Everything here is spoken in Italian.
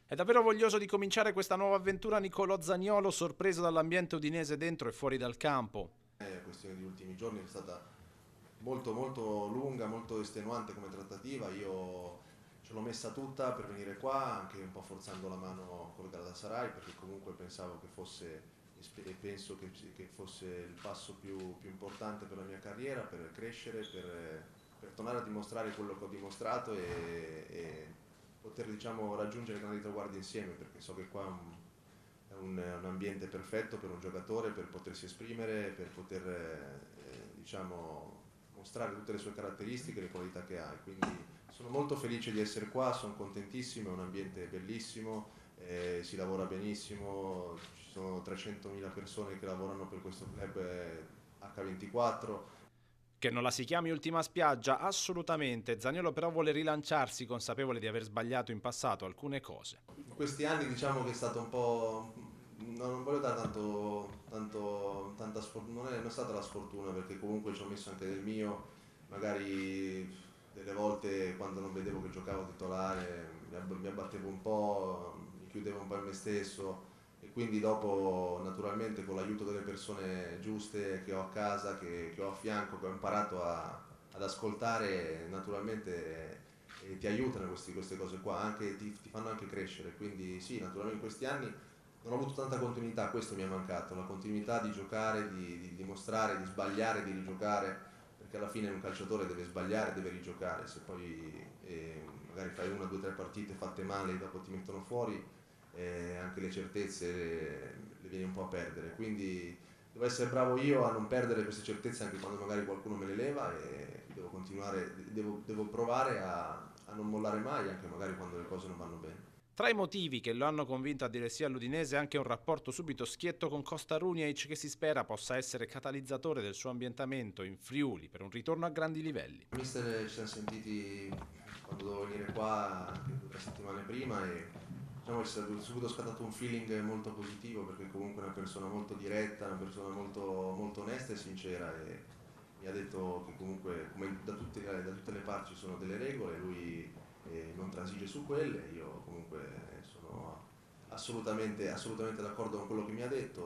È davvero voglioso di cominciare questa nuova avventura Nicolò Zaniolo, sorpreso dall'ambiente udinese dentro e fuori dal campo. È questione di ultimi giorni, è stata molto molto lunga, molto estenuante come trattativa. Io ce l'ho messa tutta per venire qua, anche un po' forzando la mano col Galatasaray, perché comunque pensavo che fosse e penso che fosse il passo più importante per la mia carriera, per crescere, per tornare a dimostrare quello che ho dimostrato e poter, diciamo, raggiungere grandi traguardi insieme, perché so che qua è un ambiente perfetto per un giocatore, per potersi esprimere, per poter, diciamo, mostrare tutte le sue caratteristiche e le qualità che ha. E quindi sono molto felice di essere qua, sono contentissimo, è un ambiente bellissimo, si lavora benissimo, ci sono 300.000 persone che lavorano per questo club H24. Che non la si chiami ultima spiaggia? Assolutamente. Zaniolo però vuole rilanciarsi, consapevole di aver sbagliato in passato alcune cose. In questi anni diciamo che è stato un po'. Non voglio dare tanta sfortuna, non è stata la sfortuna perché comunque ci ho messo anche del mio, magari delle volte quando non vedevo che giocavo titolare mi abbattevo un po', mi chiudevo un po' in me stesso e quindi dopo naturalmente con l'aiuto delle persone giuste che ho a casa, che ho a fianco, che ho imparato ad ascoltare, naturalmente ti aiutano queste cose qua, ti fanno anche crescere, quindi sì, naturalmente in questi anni non ho avuto tanta continuità, questo mi è mancato, la continuità di giocare, di dimostrare, di sbagliare, di rigiocare, perché alla fine un calciatore deve sbagliare, deve rigiocare, se poi magari fai una, due, tre partite fatte male e dopo ti mettono fuori, anche le certezze le vieni un po' a perdere, quindi devo essere bravo io a non perdere queste certezze anche quando magari qualcuno me le leva e devo continuare, devo provare a non mollare mai, anche magari quando le cose non vanno bene. Tra i motivi che lo hanno convinto a dire sì all'Udinese anche un rapporto subito schietto con Costa Runiaic che si spera possa essere catalizzatore del suo ambientamento in Friuli per un ritorno a grandi livelli. Il mister ci siamo sentiti quando dovevo venire qua anche 2 o 3 settimane prima e diciamo, è subito scattato un feeling molto positivo perché comunque è una persona molto diretta, una persona molto, molto onesta e sincera e mi ha detto che comunque come da tutte le parti ci sono delle regole, lui non transige su quelle, io comunque sono assolutamente d'accordo con quello che mi ha detto.